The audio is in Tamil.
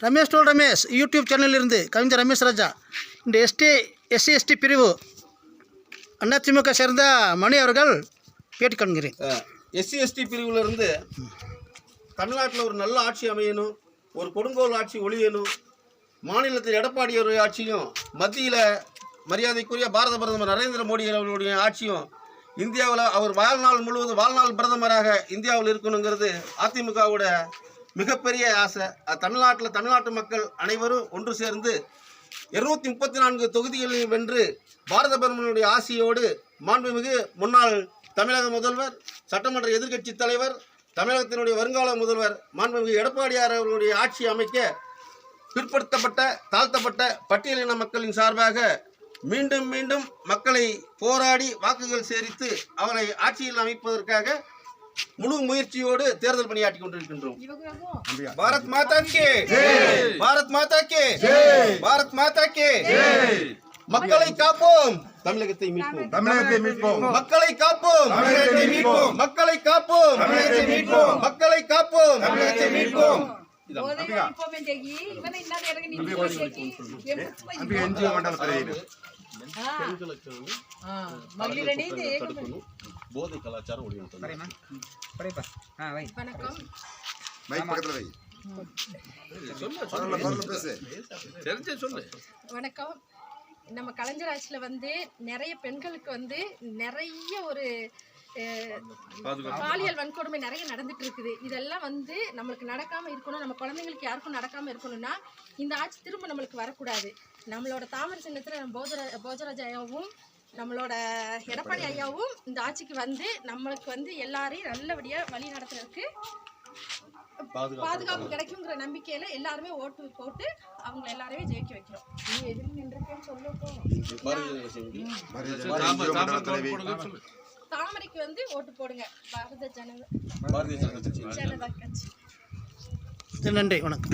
ரமேஷ் டோல் ரமேஷ் யூடியூப் சேனலிலிருந்து கவிஞர் ரமேஷ் ராஜா. இந்த எஸ்சி/எஸ்டி பிரிவு அதிமுக சேர்ந்த மணி அவர்கள் பேட்டி காண்கிறேன். எஸ்சி/எஸ்டி பிரிவிலிருந்து தமிழ்நாட்டில் ஒரு நல்ல ஆட்சி அமையணும், ஒரு கொடுங்கோல் ஆட்சி ஒழியணும், மாநிலத்தில் எடப்பாடியோடைய ஆட்சியும் மத்தியில் மரியாதைக்குரிய பாரத பிரதமர் நரேந்திர மோடி அவர்களுடைய ஆட்சியும் இந்தியாவில் அவர் வாழ்நாள் பிரதமராக இந்தியாவில் இருக்கணுங்கிறது அதிமுகவோட மிகப்பெரிய ஆசை. தமிழ்நாட்டு மக்கள் அனைவரும் ஒன்று சேர்ந்து 234 தொகுதிகளில் வென்று பாரத பிரதமருடைய ஆசையோடு மாண்புமிகு முன்னாள் தமிழக முதல்வர், சட்டமன்ற எதிர்க்கட்சி தலைவர், தமிழகத்தினுடைய வருங்கால முதல்வர் மாண்புமிகு எடப்பாடியார் அவர்களுடைய ஆட்சி அமைக்க பிற்படுத்தப்பட்ட தாழ்த்தப்பட்ட பட்டியலின மக்களின் சார்பாக மீண்டும் மீண்டும் மக்களை போராடி வாக்குகள் சேரித்து அவரை ஆட்சியில் அமைப்பதற்காக முழு முயற்சியோடு தேர்தல் பணியாற்றி கொண்டிருக்கின்றோம். பாரத் மாதா கே ஜெய், பாரத் மாதா கே ஜெய், பாரத் மாதா கே ஜெய். மக்களை காப்போம், தமிழகத்தை மீட்போம், தமிழகத்தை மீட்போம், மக்களை காப்போம், தமிழகத்தை மீட்போம், மக்களை காப்போம், தமிழகத்தை மீட்போம், மக்களை காப்போம், தமிழகத்தை மீட்போம். போதை கலாச்சாரம் வணக்கம். நம்ம கலைஞர் ஆட்சியில் வந்து நிறைய பெண்களுக்கு வந்து நிறைய ஒரு பாலியல் வன்கொடுமை நிறைய நடந்துட்டு இருக்குது. இதெல்லாம் வந்து நம்மளுக்கு நடக்காம இருக்கணும், நம்ம குழந்தைங்களுக்கு யாருக்கும் நடக்காம இருக்கணும்னா இந்த ஆட்சி திரும்ப நம்மளுக்கு வரக்கூடாது. நம்மளோட தாமரை சின்னத்தில் நம்ம போஜராஜ் ஐயாவும் நம்மளோட எடப்பாடி ஐயாவும் இந்த ஆட்சிக்கு வந்து நம்மளுக்கு வந்து எல்லாரையும் நல்லபடியாக வழி நடத்துறதுக்கு பாதுகாப்பு கிடைக்குங்கிற நம்பிக்கையில எல்லாருமே ஓட்டு போட்டு அவங்க எல்லாரையும் ஜெயிக்க வைக்கிறோம். நீ எதிர்த்து நின்றுக்கேன்னு தாமரைக்கு வந்து ஓட்டு போடுங்க. பாரத ஜனதா கட்சி. நன்றி, வணக்கம்.